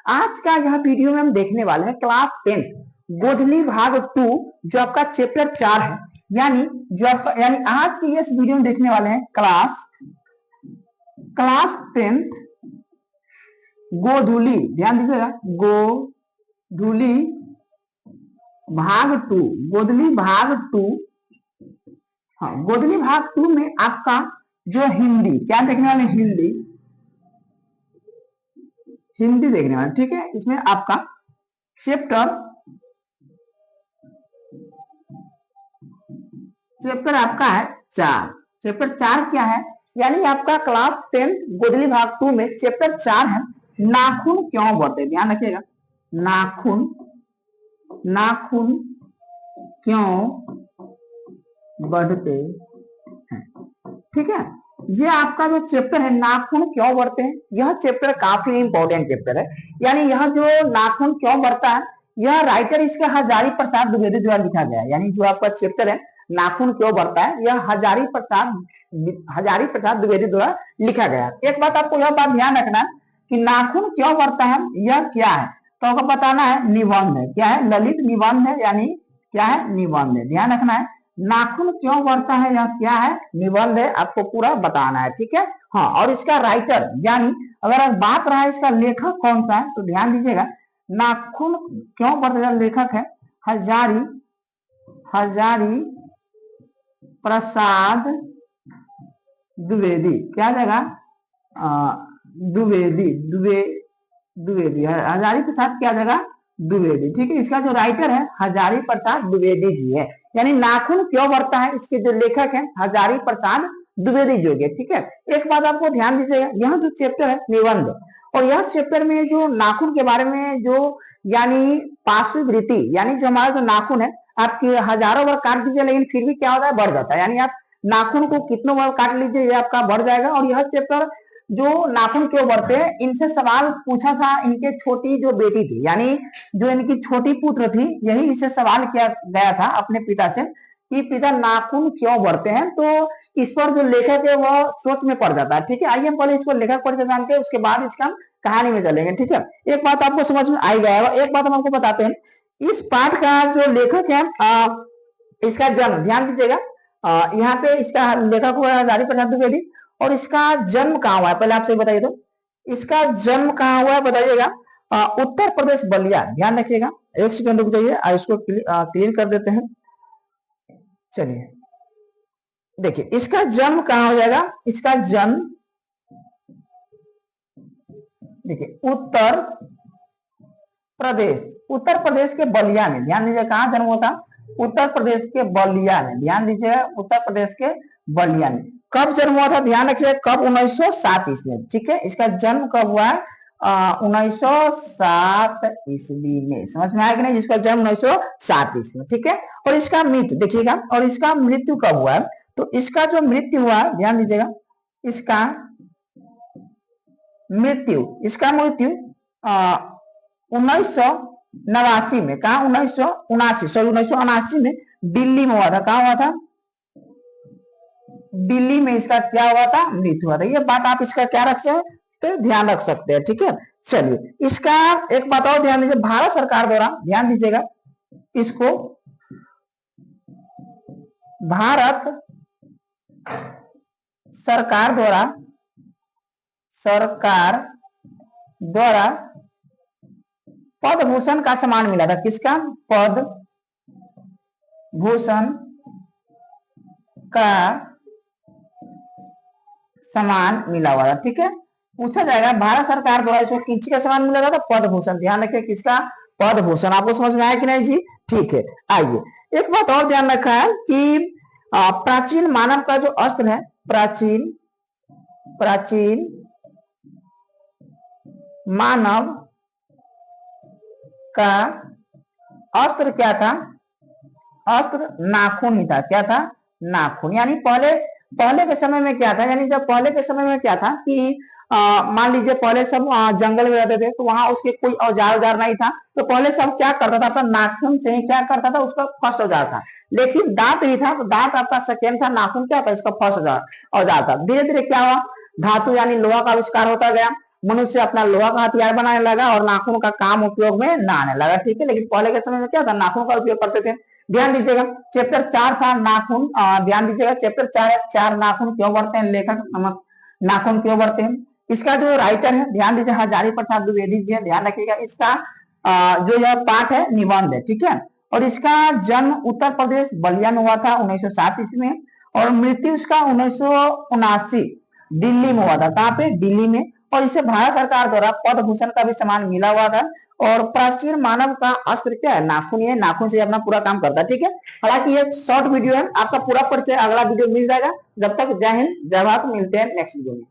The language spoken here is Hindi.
आज का यह वीडियो में हम देखने वाले हैं क्लास 10 गोधली भाग 2 जो आपका चैप्टर 4 है। यानी जो आपका आज की इस वीडियो में देखने वाले हैं क्लास 10 गोधुली, ध्यान दीजिएगा, गोधुली भाग 2, गोधली भाग 2। हाँ, गोधली भाग 2 में आपका जो हिंदी क्या देखने वाले, हिंदी देखने वाले, ठीक है। इसमें आपका चैप्टर आपका है 4। चैप्टर 4 क्या है, यानी आपका क्लास 10 गोधली भाग 2 में चैप्टर 4 है नाखून क्यों बढ़ते। ध्यान रखिएगा, नाखून क्यों बढ़ते हैं, ठीक है। ये आपका जो चैप्टर है नाखून क्यों बढ़ते हैं, यह चैप्टर काफी इंपॉर्टेंट चैप्टर है। यानी यह जो नाखून क्यों बढ़ता है, यह राइटर इसके हजारी प्रसाद द्विवेदी द्वारा लिखा गया है। यानी जो आपका चैप्टर है नाखून क्यों बढ़ता है, यह हजारी प्रसाद द्विवेदी द्वारा लिखा गया है। एक बात आपको यह बात ध्यान रखना है कि नाखून क्यों बढ़ता है यह क्या है, तो आपको बताना है निबंध है। क्या है, ललित निबंध है, यानी क्या है, निबंध है। ध्यान रखना है नाखून क्यों बढ़ता है यह क्या है, निबंध है, आपको पूरा बताना है, ठीक है। हाँ, और इसका राइटर यानी अगर बात रहा है इसका लेखक कौन सा है, तो ध्यान दीजिएगा नाखून क्यों बढ़ता है, लेखक है हजारी प्रसाद द्विवेदी। क्या जगह, द्विवेदी हजारी प्रसाद क्या जगह, द्विवेदी, ठीक है। इसका जो राइटर है हजारी प्रसाद द्विवेदी जी है। यानी नाखून क्यों बढ़ता है, इसके जो लेखक है हजारी प्रसाद द्विवेदी जी है, ठीक है। एक बात आपको ध्यान दीजिएगा, यह जो चैप्टर है निबंध, और यह चैप्टर में जो नाखून के बारे में जो यानी पार्श्ववृत्ति, यानी जो हमारा जो नाखून है आपके हजारों बार काट दीजिए लेकिन फिर भी क्या होता है, बढ़ जाता है। यानी आप नाखून को कितनों बार काट लीजिए ये आपका बढ़ जाएगा। और यह चैप्टर जो नाखून क्यों बढ़ते हैं, इनसे सवाल पूछा था इनके छोटी जो बेटी थी, यानी जो इनकी छोटी पुत्र थी, यही इसे सवाल किया गया था अपने पिता से कि पिता नाखून क्यों बढ़ते हैं। तो इस पर जो लेखक है वह सोच में पड़ जाता है, ठीक है। आइए हम पहले इसको लेखक परिचय जानते हैं, उसके बाद इसका कहानी में चलेंगे, ठीक है। एक बात आपको समझ में आई जाएगा। एक बात हम आपको बताते हैं, इस पाठ का जो लेखक है इसका जन्म ध्यान दीजिएगा, यहाँ पे इसका लेखक हुआ है हजारी प्रसाद द्विवेदी। और इसका जन्म कहाँ हुआ है पहले आपसे बताइए, तो इसका जन्म कहाँ हुआ है बताइएगा, उत्तर प्रदेश बलिया। ध्यान रखिएगा, एक सेकंड रुक जाइए, इसको क्लियर कर देते हैं। चलिए देखिए इसका जन्म कहाँ हो जाएगा, इसका जन्म देखिए उत्तर प्रदेश के बलिया में। ध्यान दीजिए कहाँ जन्म होता, उत्तर प्रदेश के बलिया में। ध्यान दीजिए उत्तर प्रदेश के बलिया में। कब जन्म हुआ था ध्यान रखिए, कब, 1907 ईस्वी में, ठीक है। इसका जन्म कब हुआ है, 1907 ईस्वी में। समझ में आया कि नहीं, जिसका जन्म 1907 ईस्वी में, ठीक है। और इसका मृत्यु देखिएगा, और इसका मृत्यु कब हुआ है, तो इसका जो मृत्यु हुआ ध्यान दीजिएगा, इसका मृत्यु 1989 में, कहा 1979 में दिल्ली में हुआ था। कहा हुआ था, दिल्ली में इसका क्या हुआ था, मृत्यु हुआ था। ये बात आप इसका क्या रख सकते हैं, तो ध्यान रख सकते हैं, ठीक है। चलिए इसका एक बात और ध्यान दीजिए, भारत सरकार द्वारा, ध्यान दीजिएगा इसको भारत सरकार द्वारा पद्म भूषण का सम्मान मिला था। किसका, पद्म भूषण का सम्मान मिला हुआ था, ठीक है। पूछा जाएगा भारत सरकार द्वारा इसको किसका सम्मान मिला था, पद्म भूषण। ध्यान रखिए किसका, पद्म भूषण। आपको समझ में आया कि नहीं जी, ठीक है। आइए एक बात और ध्यान रखा है कि प्राचीन मानव का जो अस्त्र है, प्राचीन मानव का अस्त्र क्या था, अस्त्र नाखून ही था। क्या था, नाखून। यानी पहले के समय में क्या था, यानी जब पहले के समय में क्या था कि मान लीजिए पहले सब जंगल में रहते थे, तो वहां उसके कोई औजार नहीं था, तो पहले सब क्या करता था, अपना नाखून से ही क्या करता था, उसका फर्स्ट औजार था। लेकिन दांत भी था, तो दांत आपका सेकेंड था, नाखून क्या था, इसका फर्स्ट औजार था। धीरे धीरे क्या हुआ, धातु यानी लोहा का आविष्कार होता गया, मनुष्य अपना लोहा का हथियार बनाने लगा और नाखून का काम उपयोग में ना आने लगा। ठीक है, लेकिन पहले के समय में क्या था, नाखून का उपयोग करते थे। ध्यान दीजिएगा चैप्टर 4 था नाखून। ध्यान दीजिएगा चैप्टर 4 नाखून क्यों बढ़ते हैं, लेखक नाखून क्यों बढ़ते हैं। इसका जो राइटर है ध्यान दीजिए हजारी प्रसाद द्विवेदी जी है। ध्यान रखिएगा इसका जो यह पाठ है निबंध है। ठीक है, और इसका जन्म उत्तर प्रदेश बलिया में हुआ था 1907 ईस्वी में, और मृत्यु इसका 1979 दिल्ली में हुआ था। कहाँ पे, दिल्ली में। और इसे भारत सरकार द्वारा पद्म भूषण का भी सम्मान मिला हुआ था। और प्राचीन मानव का अस्त्र क्या है, नाखून। ये नाखून से अपना पूरा काम करता है। ठीक है, हालांकि ये शॉर्ट वीडियो है, आपका पूरा परिचय अगला वीडियो मिल जाएगा। जब तक जय हिंद जय भारत, मिलते हैं नेक्स्ट वीडियो में।